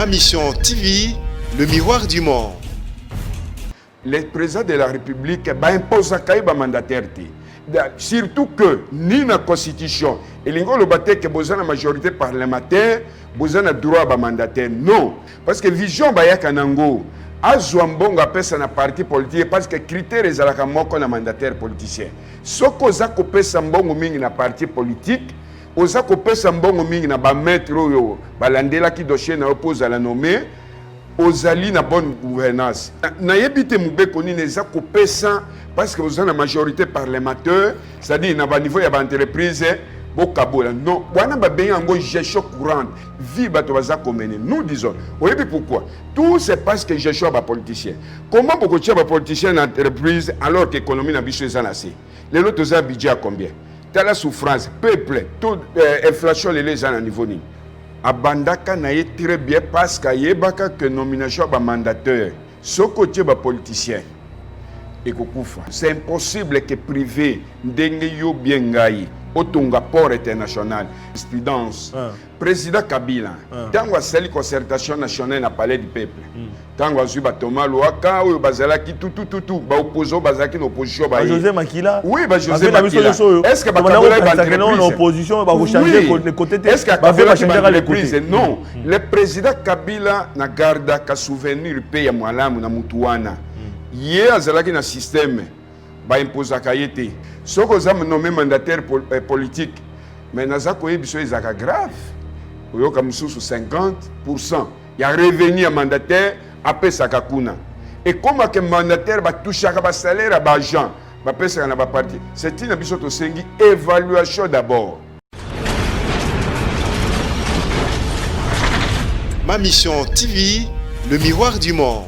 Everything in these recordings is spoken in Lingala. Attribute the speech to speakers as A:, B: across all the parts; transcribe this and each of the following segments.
A: Ma mission TV, le miroir du monde.
B: Le président de la République impose à mandataire. Surtout que, ni dans la Constitution, et l'ingolo bate que besoin la majorité parlementaire, besoin de droit à mandataire. Non. Parce que vision baya kanango, azwambonga pesa na parti politique, parce que critères ezalaka moko na mandataire politicien. Soko za kopesa mbongo mingi na parti politique, oza kopesa mbongo mingi na ba maître oyo balandela ki dossier na oppose à la nommer. Ozali na bonne gouvernance. Na yebite mubeko ni neza kopesa parce que vous avez la majorité parlementaire, c'est-à-dire na ba niveau ya ba entreprise bokabola. Non, wana ba benga ngo gestion courante, vie bato baza komene. Nous disons, oui pourquoi? Tout c'est parce que gestion ba politicien. Comment beaucoup de politiciens dans entreprise alors que l'économie na biso ezanasi? Les autres ont budget à combien? T'as la souffrance, peuple, toute inflation les gens à niveau ni. Abandaka na ye très bien parce qu'ayebaka que nomination ba mandateur soko tie ba politicien et kokufa. C'est impossible que privé ndenge yo bien ngai otonga port international présidence président Kabila tango asali concertation nationale na palais du peuple tango azu ba Thomas Louaka oyo bazalaki tout ba opposant bazalaki na opposition ba
C: José Makila
B: oui ba José Makila est-ce que ba Kabila ba
C: opposition ba changer le côté
B: est-ce que ba changer le côté non le président Kabila na garda ka souvenir pe ya mwalamu na mutuana ye azalaki na système ba imposaka yete soko za nommé mandataire politique mais naza koye biso ezaka grave oyoka mususu 50% ya revenu à mandataire apesaka kuna et comme que mandataire ba touchaka ba salaire ba agent ba pesaka na ba parti c'est une biso to sengi évaluation d'abord.
A: Ma mission TV, le miroir du monde.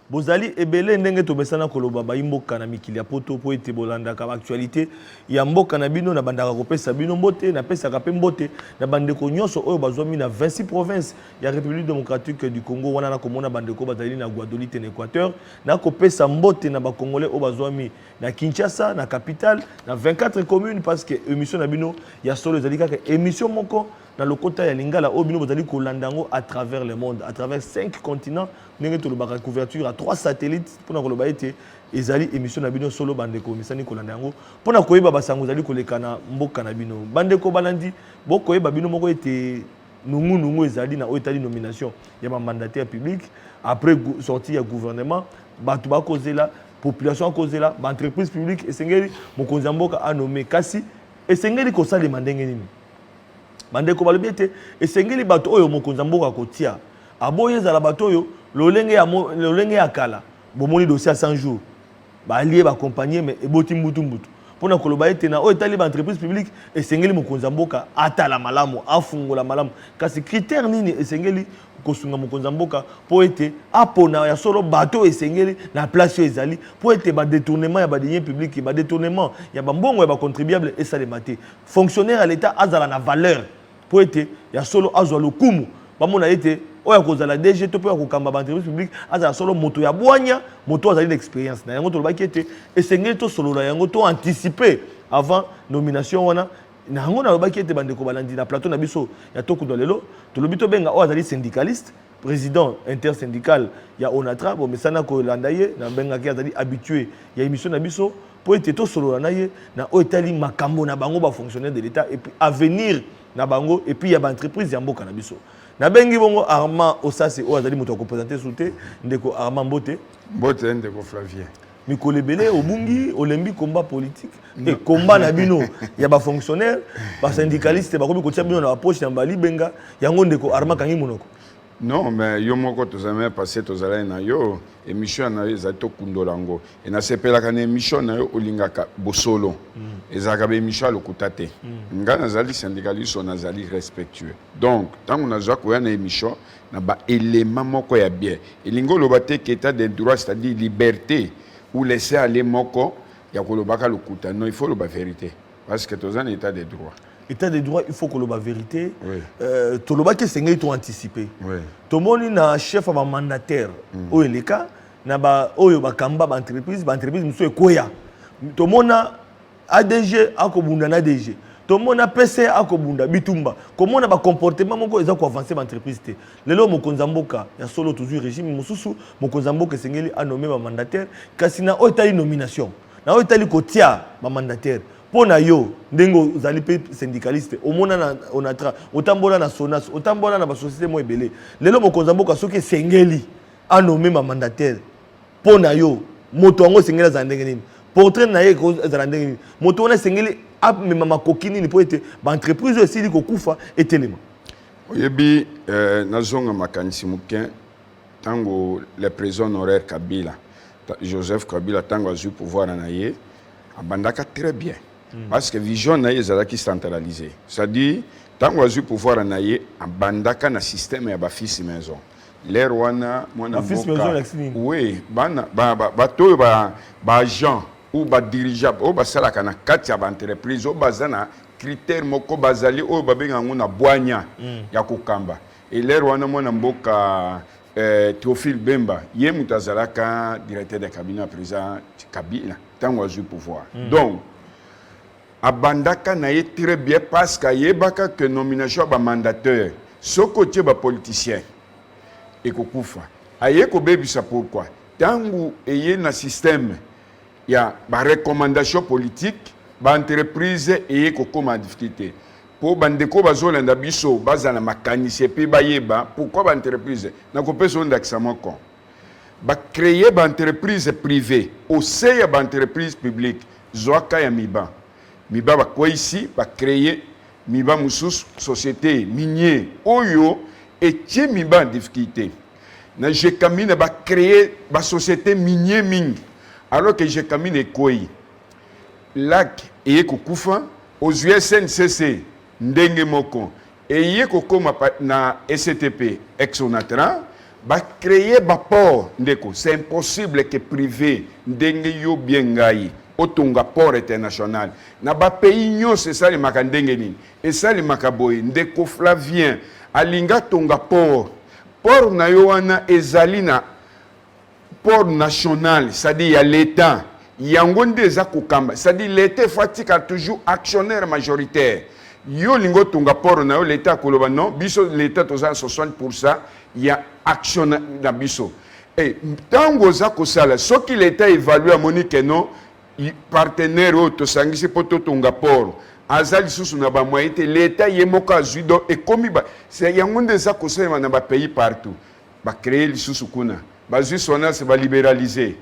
C: Bozali ebele ndenge to mesana koloba ba imboka na mikili ya poto po ete bolanda ka actualité ya mboka na bino na bandaka kopesa bino mbote na pesa ka pe mbote na bandeko nyonso oyo bazwami na 26 provinces ya République démocratique du Congo wana na komona bandeko bazali na Guadeloupe na Équateur na kopesa mbote na ba congolais oyo bazwami na Kinshasa na capitale na 24 communes parce que émission na bino ya solo ezali kaka émission moko dans le côté ya lingala obino bozali ko landango à travers le monde à travers 5 continents ndenge to lobaka couverture à 3 satellites pour na koloba ete ezali émission na bino solo bandeko misani ko landango pour na koyeba basango zali koleka na mboka na bino bandeko balandi bokoyeba bino moko ete nungu ezali na otali nomination ya ba mandataire public après sortie ya gouvernement batu ba kozela population kozela ba entreprise publique esengeli mokonzi mboka a nommé kasi esengeli ko sala mandenge nini bandeko balobi ete esengeli bato oyo mokonzi mboka kotia aboye ezala bato oyo lolenge ya kala bomoni dossier à 100 jours balie baaccompagner mais eboti mbutu mpona koloba ete na oyo etali baentreprise publique esengeli mokonzi mboka atala malamu afungola malamu kasi critère nini esengeli kosunga mokonzi mboka po ete apona ya solo bato esengeli na place oyo ezali po ete badétournement ya badeniers publics badétournement ya bambongo ya bacontribuable esalema te fonctionnaire à l'état azala na valeur po ete ya solo azwa lokumu bamona ete oyo akozala DG to po ya kokamba baentreprise publique azala solo moto ya bwanya moto azali d'expérience na yango tolobaki ete esengeli tosolola yango to anticiper avant nomination wana na yango nalobaki ete bandeko balandi na plateau na biso ya tokundo lelo tolobi tobenga oyo azali syndicaliste président intersyndical ya ONATRA bomesana kolanda ye na bengaki azali habitué ya émission na biso po ete tosolola na ye na oyo etali makambo na bango bafonctionnaire de l'État et puis avenir na bango et puis ya baentreprise ya mboka na biso na bengi bongo Armand Osase oyo azali moto akopresente soute ndeko Armand Mbote
B: ndeko Flavien
C: mikolo ebele obungi olembi combat politique et combat na bino ya ba fonctionnaire ba syndicaliste bakomi kotia bino na poche ya mbali benga yango ndeko Armand kangi monoko.
B: Non, mais yo moko tozame passé tozala na yo émission na yo za to kundolango et na sepela kana émission na yo olingaka bosolo ezaka be émission lokutate nga nazali syndicaliste nazali respectueux donc tango nazwa ko na émission na ba élément moko ya bien elingo lobate que état de droit c'est-à-dire liberté ou laisser aller moko ya kolobaka lokuta non il faut le vérité parce que tozana état de droit.
C: État de droit, il faut que la vérité. Tout le monde qui s'est anticipé. Tout le monde na chef à mandataire. Au les cas, na ba oyo ba kamba ba entreprise monsieur koya. Tout le monde ADG akobunda na DG. tout le monde a PC à Kobunda, Bitumba. Comment on a un comportement qui est avancé dans l'entreprise. Le lot, mon Konzamboka, il y a solo toujours régime, mon Konzamboka, c'est a nommé ma mandataire, car il a une nomination. Il a une kotia, ma mandataire. Pour yo, ndengo zalipe syndicaliste, au moins on a autambola na Sonas, autambola na société mo ebele. Le lot, mon Konzamboka, ce qui est Sengeli, a nommé ma mandataire. Pour yo, motongo Sengela Zandengeni. Portrait na ye Zandengeni. Motongo Sengeli. Mais ma coquine ni poete ba entreprise aussi li ko kufa etelema
B: oyebi nazonga makanisi mukin tango le président honoraire Kabila Joseph Kabila tango azu pouvoir na ye abandaka très bien parce que vision na ye ezalaki centralisé, c'est-à-dire tango azu pouvoir na ye abandaka na système ya ba fils maison l'air wana mwana
C: fils maison
B: oui bana ba to ba agent ou ba dirigeable ou ba salaka na kati ya ba entreprise ou bazana critère moko bazali ou ba benga ngona boanya ya kokamba et l'air wana mwana mboka Théophile Bemba ye mutazalaka directeur de cabinet président Kabila tango azu pouvoir donc abandaka na ye très bien parce que yebaka que nomination ba mandataire soko tie ba politicien et kokufa aye ko bebisa pourquoi tango eye na système il y a des recommandations politiques, des entreprises et des difficultés. Pour bandeko bazolanda biso bazana makanisi pe bayeba pourquoi ba entreprise na kopesa ndakisa moko ba créer ba entreprise privée au sein ya ba entreprise publique zoaka ya miba ba kwa ici ba créer miba mususu société minier oyo etie miba en difficulté na jekamine ba créer ba société minier mingi alors que jekamine ekoi lac et kokufa aux USNCC ndenge moko et kokoma na STP Exonatra ba créer ba port ndeko c'est impossible que privé ndenge yo bien ngai otonga port international na ba pays nyose ça le makandenge nini et ça le makaboy ndeko Flavien alinga tonga port na yo wana ezalina port national, c'est-à-dire il y a l'État, il y a un kukamba, c'est-à-dire l'État fatika toujours actionnaire majoritaire. Yo lingo tunga port na yo l'État koloba non, biso l'État toza 60%, il y a actionnaire na biso. Et tango za kosala, ce qui l'État évalue à monique non, partenaire auto sangisi poto tunga port. Azali susu na ba moyete l'État yemoka zuido et comme c'est yangonde za kosala na ba pays partout. Ba créer li susu kuna. Bazu Sonas va libéraliser.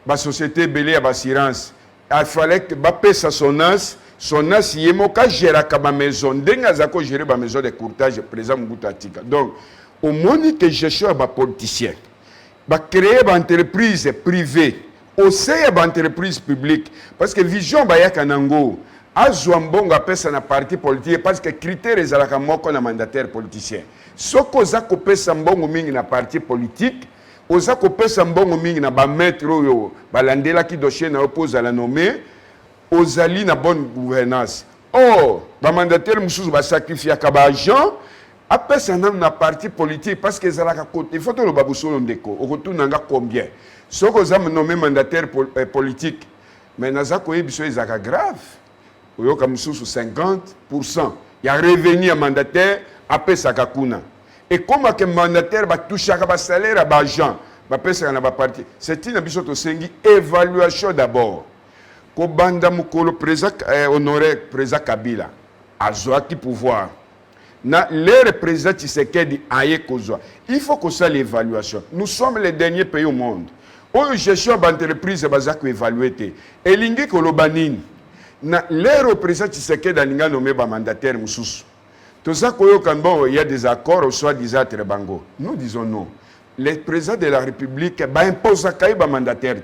B: La société belé à assurance. Il fallait que Bapesa Sonas yemoka gère ma maison. Denga zako gérer ma maison de courtage présent Mboutatika. Donc, au moment que gestion à politicien, va créer une entreprise privée, au sein de entreprise publique, parce que vision baya kanango, azwambonga pesa na parti politique parce que critères ezalaka moko na mandataire politicien. Soko zako pesa mbongo mingi na parti politique. Oza kopesa mbongo mingi na ba maître oyo balandela ki dossier na oppose à la nommer ozali na bonne gouvernance. Or ba mandataire mususu ba sacrifier ka ba agent apesa na parti politique parce que zalaka côté il faut to lo babusolo ndeko okotuna nga combien soko za nommer mandataire politique mais naza ko yebiso ezaka grave oyo ka mususu 50% ya revenu ya mandataire apesa ka kuna. Et comme que mandataire va toucher à salaire à agent, va passer à la partie. C'est une évaluation d'abord. Kobanda mukolo président honoré président Kabila a qui pouvoir. Na les président Tshisekedi aye kozwa. Il faut que ça l'évaluation. Nous sommes les derniers pays au monde. Où gestion d'entreprise bazako évaluer té. Et lingi kolobanine. Na les président Tshisekedi alinga nommé ba mandataire mususu. Tout ça, il y a des accords au soi-disant Trebango. Nous disons non. Le président de la République impose à mandataire.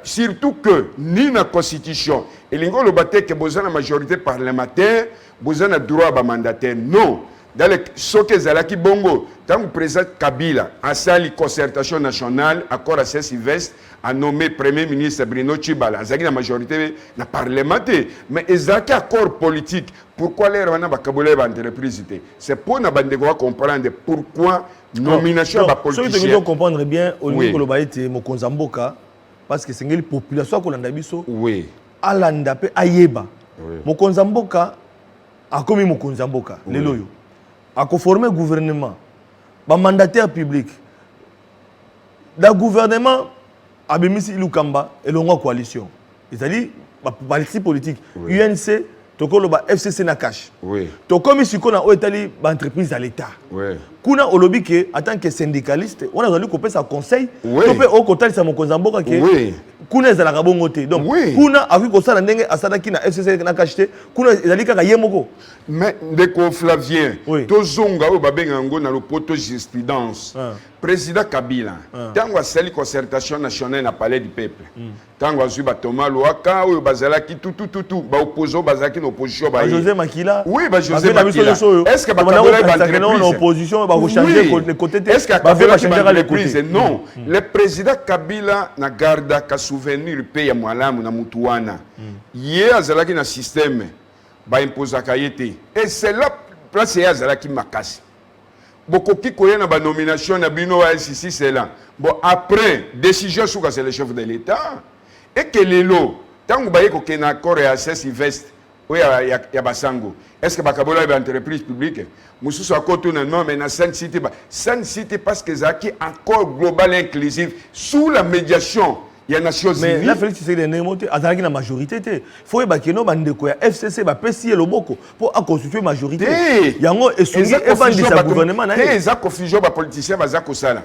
B: Surtout que, ni la Constitution, et l'ingolo bate que besoin la majorité parlementaire, besoin de droit à mandataire. Non. Dans le soke zalaki bongo, tant que le président Kabila a sali concertation nationale, accord à Saint-Sylvestre, a nommé Premier ministre Bruno Tshibala, zaki la majorité na parlementaire, mais ezaki accord politique. Pourquoi les Rwanda bakabole ba entreprise? C'est pour na bandeko comprendre pourquoi nomination ba politicien.
C: Ceux qui doivent comprendre bien au niveau de l'Obaïté Mokonza Mboka, parce que c'est une population qu'on a biso.
B: Oui.
C: Alanda pe ayeba. Mokonza Mboka akomi mokonzi mboka lelo yo akoformer gouvernement ba mandataire public da gouvernement abemisi Ilukamba elongo coalition c'est-à-dire ba parti politique UNC tokolo ba FCC na cash tokomi sikona o etali ba entreprise à l'état kuna olobi ke en tant que syndicaliste on a dû couper sa conseil topé au kotali sa mokonzi mboka ke kuna ezalaka bongo te donc kuna akoki kosala ndenge asalaki na FCC na cash te kuna ezali kaka ye moko
B: mais ndeko Flavien tozonga oyo babenga yango na lopoto jurisprudence président Kabila tango asali concertation nationale na palais du peuple tango azwi batoma lwaka oyo bazalaki tutututu ba opposant bazalaki na opposition ba
C: José Makila
B: ba José Makila est-ce que bakabola ba
C: entreprise opposition ba changer côté
B: est-ce que bakabola changer les prises non le président Kabila na garda ka souvenir pe ya mwalamu na mutu wana ye azalaki na système ba imposaka yete et c'est là place ya azalaki makasi bokoki koyena ba nomination na bino wa SCC c'est là bon après décision sur c'est le chef de l'État et que lelo tango baye ko kena accord ya Sylvestre ya basango est-ce que bakabola ba entreprise publique mususu akoto na non mais na Sun City parce que zaki accord global inclusif sous la médiation il y a Nations Unies.
C: Mais la Félix Tshisekedi nemote azalaki na majorité te. Faut bakeno bandeko ya FCC ba pesi loboko pour constituer majorité. Yango esungi evandisa gouvernement na.
B: Eza confusion ba politicien bazako sala.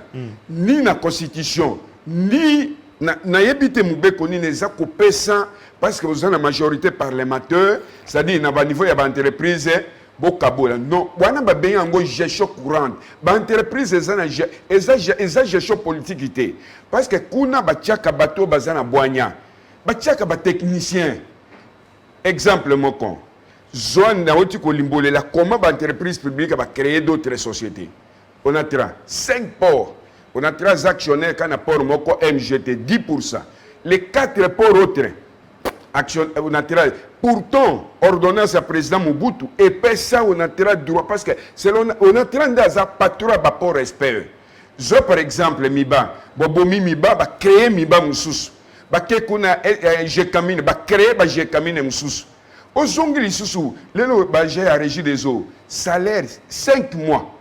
B: Ni na constitution ni na yebite mubeko ni neza kopesa parce que vous avez la majorité parlementaire, c'est-à-dire na ba niveau ya ba entreprise bokabola non wana ba benga ngo gestion courante ba entreprise eza gestion politique té parce que kuna ba tiaka bato bazana boanya ba tiaka ba technicien exemple moko zone na oti ko limbolela comment ba entreprise publique ba créer d'autres sociétés on a 5 ports on a 3 actionnaires kana port moko MGT 10% les 4 ports autres action naturelle. Pourtant, ordonnance à président Mobutu et paie ça au naturel droit parce que selon on a train de patrouille à rapport respect. Je par exemple Miba, Bobomi Miba va créer Miba Moussous. Ba kekuna Jekamine va créer ba Jekamine Moussous. Au zongli Soussou, le ba j'ai à régie des eaux. Salaire 5 mois.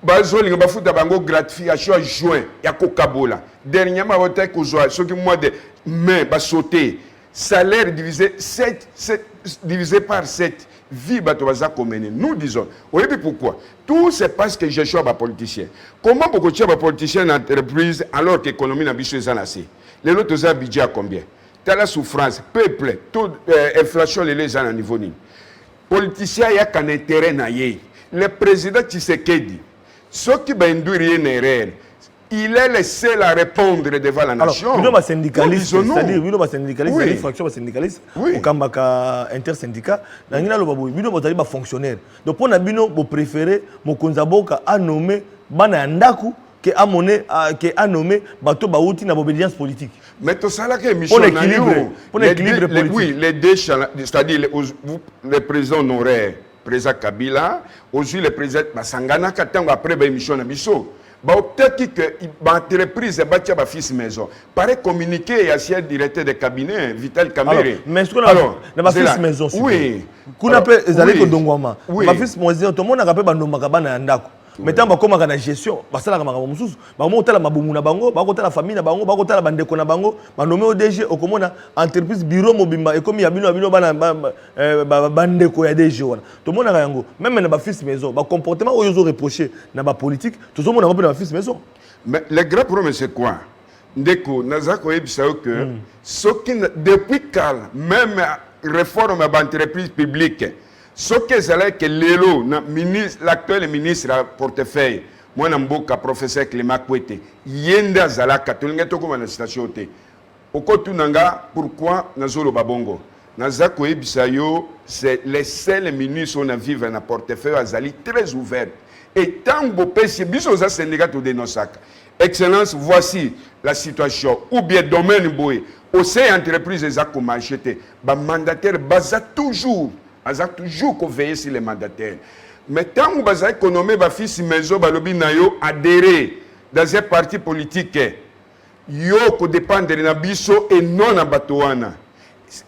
B: Bazoli nga bafuta bango gratification à juin ya kokabola. Dernièrement on t'a kozwa ce qui mois de mai ba sauter. Salaire divisé par 7, vie batobaza komene. Nous disons, oui, mais pourquoi? Tout c'est parce que je suis un politicien. Comment pourquoi tu es un politicien dans l'entreprise alors que l'économie n'a pas besoin d'assez? Les autres ont budget à combien? Tu as la souffrance, peuple, taux d'inflation, les gens à niveau ni. Politicien, il n'y a qu'un intérêt naïe. Le président Tshisekedi, ce qui va induire une erreur, il est le seul à répondre devant la nation.
C: Alors, nous, syndicalistes, c'est-à-dire, nous, syndicalistes, c'est une fraction syndicaliste, au Kambaka intersyndicat, nous, nous, nous, fonctionnaires. Donc, pour nous, nous préférons, nous, Konzaboka a nommé, Bana Ndaku, qui a nommé, Bato Baouti, na obédience politique.
B: Mais tout ça, là, pour
C: l'équilibre politique.
B: Oui, les deux, c'est-à-dire, les présidents honoraires, le président Kabila, aussi le président Basangana, après l'émission de Bisso. Peut-être que l'entreprise est ba fils maison. Pareil communiqué et ancien directeur de cabinet Vital Kamere.
C: Mais ce qu'on a ba fils maison.
B: Oui.
C: Kuna pe ezali ko dongwama. Ba fils maison to mona ka pe bandomaka bana ndako. Maintenant bakoma kana gestion basala ka makambo mususu. Ba mo tala mabumu na bango, ba ko tala famille na bango, ba ko tala bandeko na bango, ba nommé au DG okomona entreprise bureau mobimba et comme ya bino bana bandeko ya DG wana. To mona ka yango même na ba fils maison, ba comportement oyo zo reprocher na ba politique, to zo mona ba na ba fils maison.
B: Mais le grand problème c'est quoi? Ndeko nazako yebisa que ce qui depuis Karl même réforme ba entreprise publique ce que c'est que l'élo, l'actuel ministre à portefeuille, moi n'amboka professeur Clément Kwete, yenda zalaka, tulinga toko na station te. Okotu nanga, pourquoi nazolo babongo? Nazako ebisayo, c'est les seuls ministres on a vivre na portefeuille azali très ouvert. Et tant que pesi biso za syndicat to denosaka. Excellence, voici la situation. Ou bien domaine boy, au sein entreprise ezako marcheté, ba mandataire baza toujours veiller sur les mandataires. Mais tant que vous avez économé votre fils maison, adhérer dans un parti politique, yo ko dépendre de Nabiso et non à Batouana.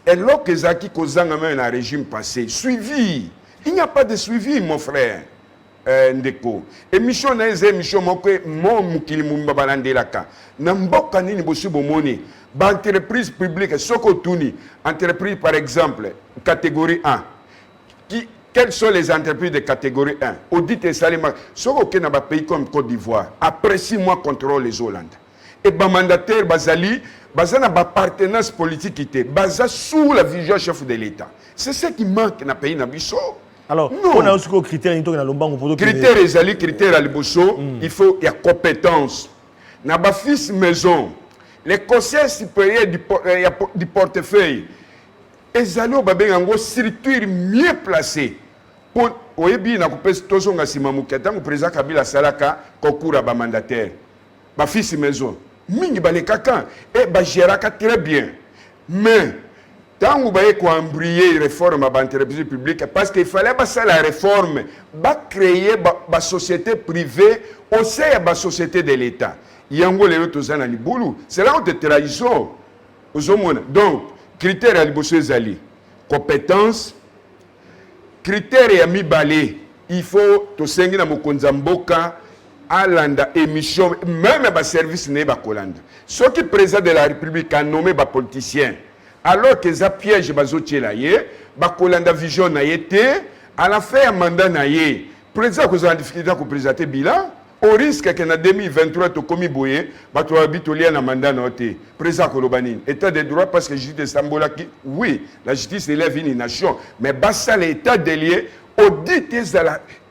B: Et là que Zaki Kozanga même un régime passé, suivi Il n'y a pas de suivi, mon frère. Ndeko. Émission na émission moko mon mukili mumba balandelaka. Na mboka nini bosu bomoni. Ba entreprise publique soko tuni. Entreprise par exemple catégorie 1. Quelles sont les entreprises de catégorie 1? Audit et Salima. Soko ke na ba pays comme Côte d'Ivoire. Après 6 mois contrôle les Hollande. Et ba mandataire bazali bazana ba partenance politique était baza sous la vision chef de l'État. C'est ce qui manque na pays na biso.
C: Alors, on a aussi des critères
B: critères ezali critères à liboso, il faut y a compétence. Na ba fils maison, les conseils supérieurs du portefeuille ezali o babenga structure mieux placée pour oyebi na kopesa tozonga sima muketa mu président Kabila salaka kokura ba mandataire. Ba fils maison, mingi balekaka et ba géraka très bien. Mais tant que vous avez embrayé la réforme à l'entreprise publique, parce qu'il fallait passer la réforme, créer la société privée au sein de la société de l'État. Il y a un boulot. C'est là où tu trahison. Donc, critères à l'ali. Compétence, critères à mi-balé. Il faut que tu aies un à l'anda émission, même à service n'est pas colanda. Ce qui est président de la République a nommé des politiciens. Alors que ça piège bazotier là bakolanda vision na été à la fin mandat na yé président que en difficulté pour présenter bilan au risque que en 2023 to komi boye bato habitolia na mandat na té président kolobani état de droit parce que justice sambola qui oui la justice élève une nation mais bassa l'état délié audit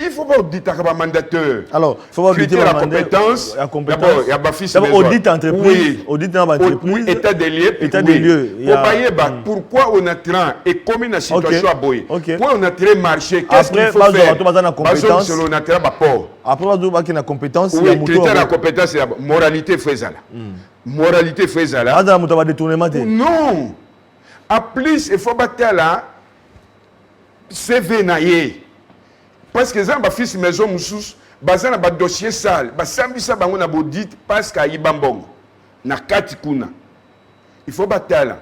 B: il faut pas auditer comme mandateur.
C: Alors, il faut pas auditer
B: la compétence.
C: La compétence.
B: Il y a ba fils
C: maison. Audit entreprise, audit dans entreprise.
B: État des lieux.
C: État des lieux.
B: Pourquoi on a train et comme une situation à boyer. Pourquoi on a train marché.
C: Qu'est-ce qu'il faut faire?
B: Après, on a train rapport.
C: Après, on a une compétence.
B: Oui, critère la compétence, c'est la moralité faisala. Moralité faisala. Non. À plus, il faut battre là. CV naye parce que ça ba fils maison musus bazana ba dossier sale ba sambisa bango na bodit parce que ayibambongo na kati kuna il faut batala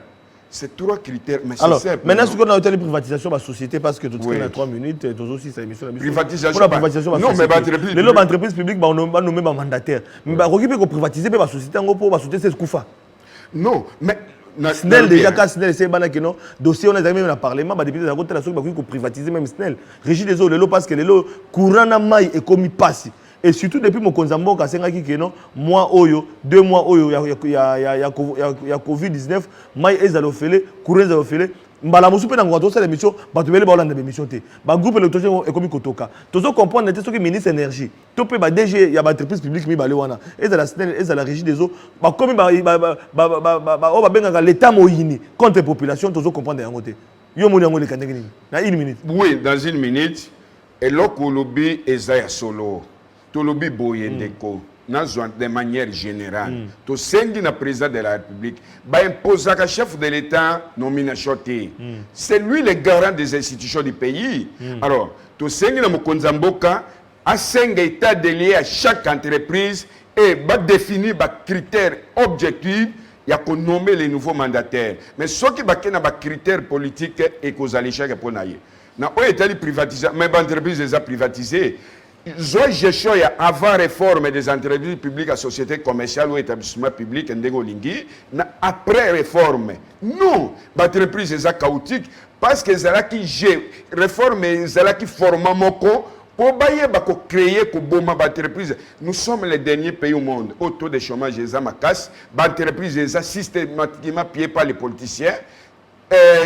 B: c'est 3 critères mais
C: alors
B: c'est simple.
C: Maintenant ce qu'on a hôtel privatisation ba société parce que tout ce qui est 3 minutes tous aussi ça émission
B: privatisation
C: pour la privatisation
B: non mais ba entreprise
C: les lots entreprise publique ba on nommer ba mandataire mais ba occupé ko privatiser ba société ngo pour ba société c'est kufa
B: non mais
C: SNEL déjà quand SNEL c'est bana que non dossier on a même dans parlement ba député à côté la soki ba ko privatiser même SNEL régie des eaux les lots parce que les lots courant na mai et comme passe et surtout depuis mon konzambo ka senga ki que non mois oyo 2 mois oyo ya Covid-19 mai ezalofele courant ezalofele mbala musu pe na ngwa to sala émission ba to bele ba olanda émission te ba groupe électoral ekomi kotoka tozo comprendre te soki ministre énergie to pe ba DG ya ba entreprise publique mi balé wana ezala SNEL ezala régie des eaux ba komi ba o ba benga l'état moyini contre population tozo comprendre yango te yo moni yango le kandenge nini na 1 minute
B: oui dans 1 minute et loko lobi ezaya solo to lobi boyendeko de manière générale, to sengi na président de la République, ba impose à chef de l'État nomination. C'est lui le garant des institutions du pays. Alors, to sengi na mokonzamboka a sengi état délié à chaque entreprise et ba définir ba critères objectifs. Il y a qu'on nommer les nouveaux mandataires. Mais ce qui est ba critères politiques et qu'aux alléchés pour naïe. Na o état privatisé, mais ba entreprise les a privatisées. Zoé gestion avant réforme des entreprises publiques à sociétés commerciales ou établissements publics après réforme. Non, l'entreprise est chaotique parce que c'est là qui gère réforme, c'est là qui forme moko pour créer l'entreprise. Nous sommes les derniers pays au monde. Au taux de chômage est ma casse, l'entreprise est systématiquement pillée par les politiciens.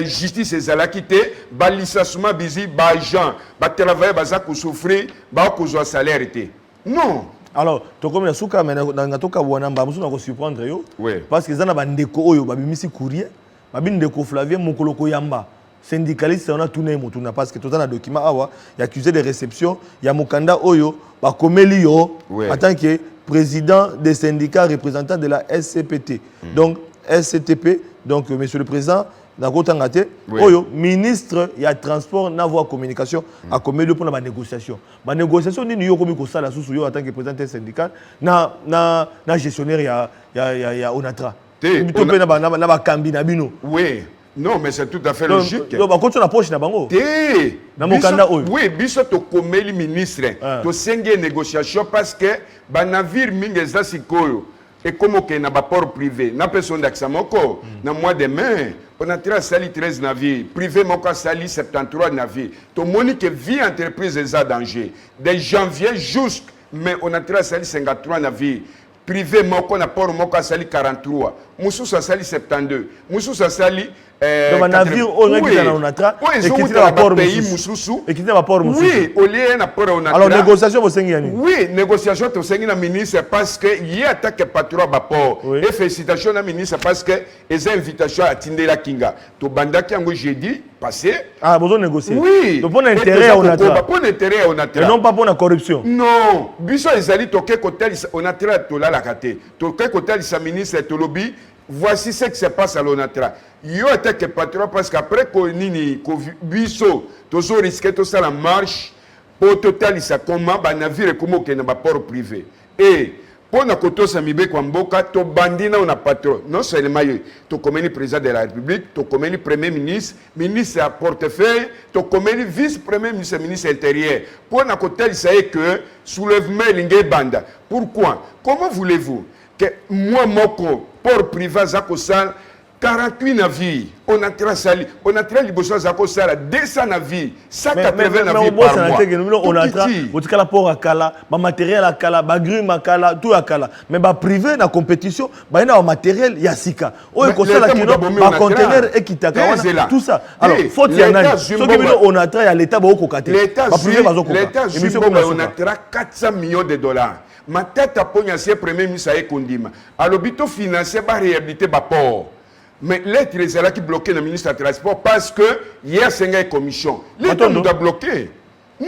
B: Justice est la quitté, licenciement busy, agent, travailler, souffrir, un salaire. Non.
C: Alors, tu comme la souka, mais dans toka wana mbamusu na ko surprendre yo. Parce que zana bandeko oyo babimisi courrier, babindeko Flavien Mokoloko Yamba. Syndicaliste on a tourné motuna parce que tout un document awa, il accusé de réception, il y a Mokanda oyo, ba komeli yo en tant que président des syndicats représentants de la SCPT. Donc SCTP, donc monsieur le président Oyo, ministre il y a transport na voie communication à commédio pour la négociation. La négociation ni yo comme ça la sous yo en tant que président syndical na gestionnaire ya Onatra.
B: Oui, Non, mais c'est tout à fait logique.
C: Donc, quand tu approches,
B: oui, biso to komeli ministre, to senge négociation parce que ba navire mingeza sikoyo et comme que na ba port privé, na personne d'Axamoko, na mois de mai, on a tiré sali 13 navires, privé moko sali 73 navires. To monique vie entreprise est danger. De janvier jusqu'à mais on a tiré sali 53 navires. Privé moko na port moko sali 43. Moussou sali 72. Moussou sali
C: donc, un navire, on a quitté la port Moussou. Et quitté la port Moussou.
B: Oui, au lieu de port on a.
C: Alors, négociation, vous savez.
B: Oui, négociation, tu sais, la ministre, parce que y a attaqué patron à port. Et félicitations à la ministre parce que les invitations à Tindela Kinga. Tu banda qui a jeudi passé.
C: Ah, besoin de négocier.
B: Oui.
C: Donc, pour l'intérêt, on a.
B: Pour l'intérêt, on a.
C: Et non pas pour la corruption.
B: Non. Biso, ils allaient toquer côté, on a tiré à la raté. Toquer côté, sa ministre, et lobby. Voici ce qui se passe à l'ONATRA. Yo attaque patron parce qu'après Konini, Biso, tous risqué tout ça la marche, pour total, ça comment, bah navire comme qui n'a pas port privé. Et pour na koto samibe kwa mboka, to bandina on a patron. Non seulement to comme le président de la République, to comme le premier ministre, ministre à portefeuille, to comme le vice-premier ministre, ministre intérieur. Pour na koto, il sait que soulèvement l'ingé banda. Pourquoi? Comment voulez-vous que moi, moko, port privé, Zakosal, 48 navires, on a tracé l'Ibosso Zakosal, 200 navires, 180 navires par mois.
C: On a tracé la port à Kala, le matériel à Kala, le grume à Kala, tout à Kala. Mais le privé, dans la compétition, il y a un matériel, il y a Sika. Il y a un conteneur et qui t'a tout ça. Alors, faut qu'il y en ait. Ce que on a tracé, l'État va au côté.
B: L'État, on a tracé 400 millions de dollars. Ma tête a pogné à premier ministre à Kondima. À l'hôpital financier, va réhabiliter le port. Mais l'être est là qui bloquait le ministre du Transport parce que hier, c'est une commission. L'État nous a bloqué.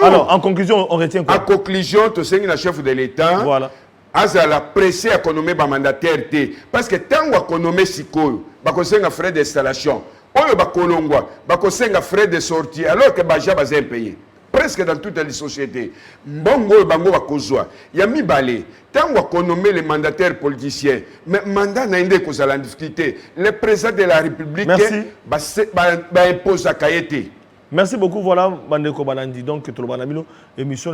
C: Alors, en conclusion, on retient quoi?
B: En conclusion, tu sais, le chef de l'État.
C: Voilà.
B: À la pressé à économiser le mandataire. Parce que tant qu'on économise si quoi, il y a frais d'installation. Il y a frais de sortie. Alors que Baja va payer. Presque dans toutes les sociétés. Bongo bango bakozwa. Ya mi balé. Tant qu'on nomme les mandataires politiciens, mais mandat n'a pas cause à la difficulté. Le président de la République impose à Kayete.
C: Merci beaucoup. Voilà, Bandeko Balandi. Donc, tout le monde émission,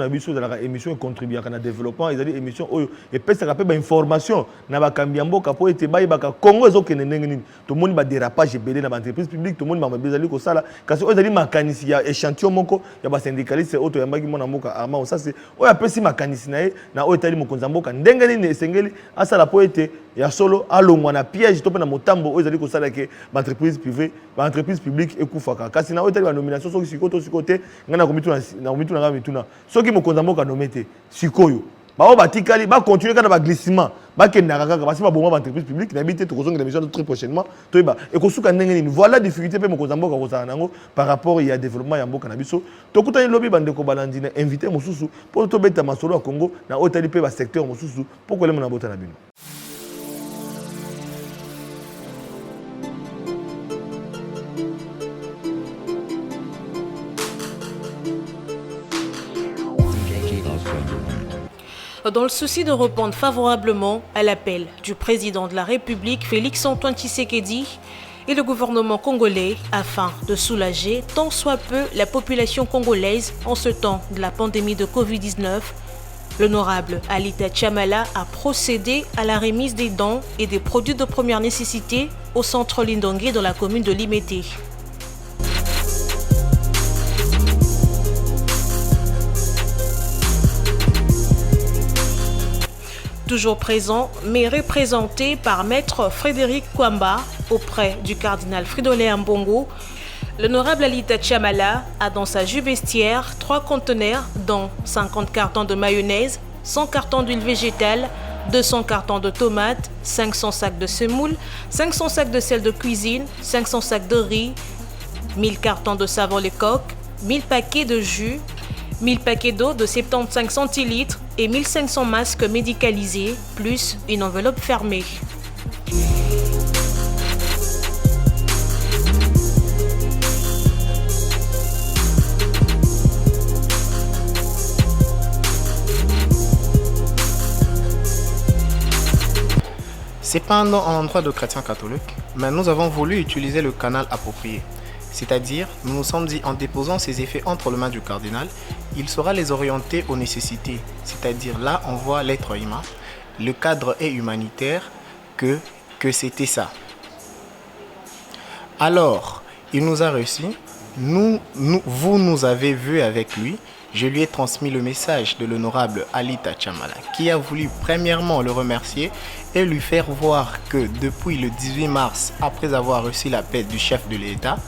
C: émission contribue à la développement. Ils ont dit émission, et puis ça rappelle information. Na ba kambiambo kapo ete bayi baka Congo ezo kenenengeni. Tout le monde ba dérapage belé dans l'entreprise publique. Tout le monde ba bezali ko sala. Kasi o ezali makanisi ya échantillon moko ya ba syndicaliste auto ya mbaki mona mboka ama ça c'est o ya pesi makanisi na ye na o etali mokonza mboka ndengeni ne sengeli asala po ete ya solo alongwa na piège to pe na motambo o ezali ko sala ke entreprise privée, entreprise publique ekufaka. Kasi na o etali ba nomination soki sikoto sikote ngana komituna na komituna ngana mituna soki mokonza mboka nomete sikoyo ba batikali ba continuer kana ba glissement ba kendaka kaka parce ba bongo ba entreprise publique na bité to kozonga l'émission très prochainement to ba e kosuka ndenge ni voilà difficulté pe mokonza mboka kozana nango par rapport ya développement ya mboka na biso to kutani lobi bandeko balandi na invité mosusu pour to beta masolo ya Congo na otali pe ba secteur mosusu pour kolema na bota na bino.
D: Dans le souci de répondre favorablement à l'appel du président de la République, Félix-Antoine Tshisekedi, et le gouvernement congolais afin de soulager tant soit peu la population congolaise en ce temps de la pandémie de Covid-19, l'honorable Alita Chamala a procédé à la remise des dons et des produits de première nécessité au centre Lindongué dans la commune de Limete. Toujours présent, mais représenté par Maître Frédéric Kwamba auprès du cardinal Fridolin Mbongo, l'honorable Alita Chamala a dans sa jupe vestiaire 3 conteneurs dont 50 cartons de mayonnaise, 100 cartons d'huile végétale, 200 cartons de tomates, 500 sacs de semoule, 500 sacs de sel de cuisine, 500 sacs de riz, 1000 cartons de savon Lecoq, 1000 paquets de jus, 1000 paquets d'eau de 75 centilitres et 1500 masques médicalisés, plus une enveloppe fermée.
E: C'est pas un endroit de chrétiens catholiques, mais nous avons voulu utiliser le canal approprié. C'est-à-dire, nous nous sommes dit en déposant ces effets entre les mains du cardinal, il saura les orienter aux nécessités. C'est-à-dire là, on voit l'être humain, le cadre est humanitaire, que c'était ça. Alors, il nous a reçus, vous nous avez vus avec lui. Je lui ai transmis le message de l'honorable Alita Chamala, qui a voulu premièrement le remercier et lui faire voir que depuis le 18 mars, après avoir reçu l'appel du chef de l'État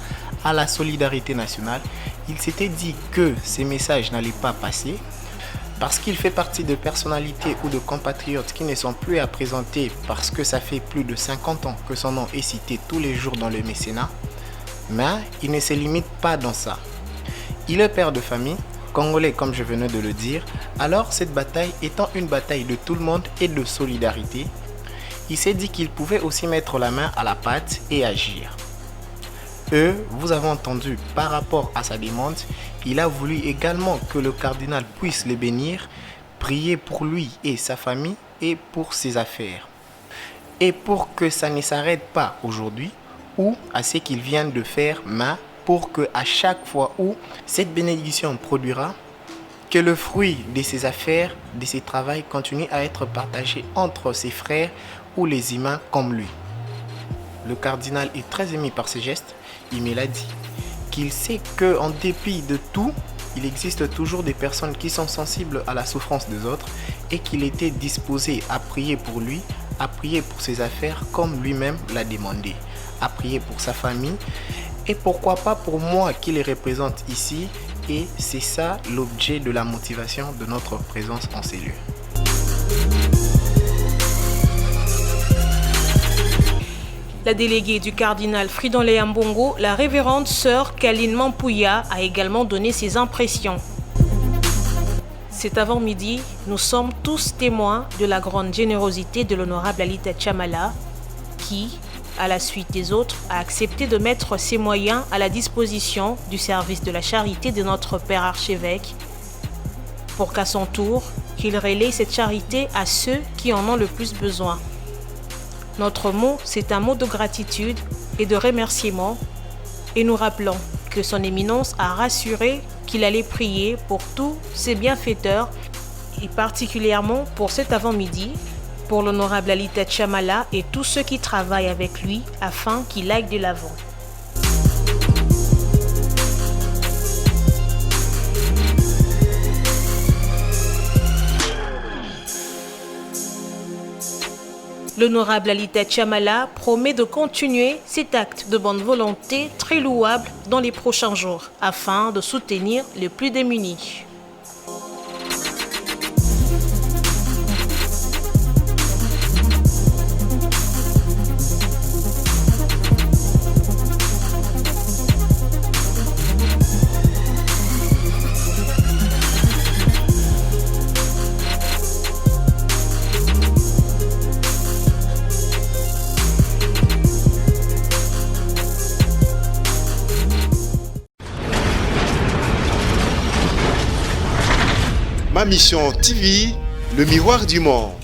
E: à la solidarité nationale, il s'était dit que ces messages n'allaient pas passer parce qu'il fait partie de personnalités ou de compatriotes qui ne sont plus à présenter parce que ça fait plus de 50 ans que son nom est cité tous les jours dans le mécénat. Mais il ne se limite pas dans ça. Il est père de famille, congolais comme je venais de le dire, alors cette bataille étant une bataille de tout le monde et de solidarité, il s'est dit qu'il pouvait aussi mettre la main à la pâte et agir. Vous avez entendu, par rapport à sa demande, il a voulu également que le cardinal puisse le bénir, prier pour lui et sa famille et pour ses affaires. Et pour que ça ne s'arrête pas aujourd'hui, ou à ce qu'il vient de faire, mais pour que à chaque fois où cette bénédiction produira, que le fruit de ses affaires, de ses travaux continue à être partagé entre ses frères ou les humains comme lui. Le cardinal est très ému par ces gestes. Il me l'a dit qu'il sait qu'en dépit de tout, il existe toujours des personnes qui sont sensibles à la souffrance des autres et qu'il était disposé à prier pour lui, à prier pour ses affaires comme lui-même l'a demandé, à prier pour sa famille et pourquoi pas pour moi qui les représente ici. Et c'est ça l'objet de la motivation de notre présence en ces lieux.
D: La déléguée du cardinal Fridolin Ambongo, la révérende sœur Kaline Mampouya, a également donné ses impressions. Cet avant-midi, nous sommes tous témoins de la grande générosité de l'honorable Alita Chamala, qui, à la suite des autres, a accepté de mettre ses moyens à la disposition du service de la charité de notre Père archevêque, pour qu'à son tour, qu'il relaie cette charité à ceux qui en ont le plus besoin. Notre mot, c'est un mot de gratitude et de remerciement, et nous rappelons que son éminence a rassuré qu'il allait prier pour tous ses bienfaiteurs, et particulièrement pour cet avant-midi, pour l'honorable Alita Chamala et tous ceux qui travaillent avec lui afin qu'il aille de l'avant. L'honorable Alita Chamala promet de continuer cet acte de bonne volonté très louable dans les prochains jours afin de soutenir les plus démunis.
A: Ma mission TV, le miroir du monde.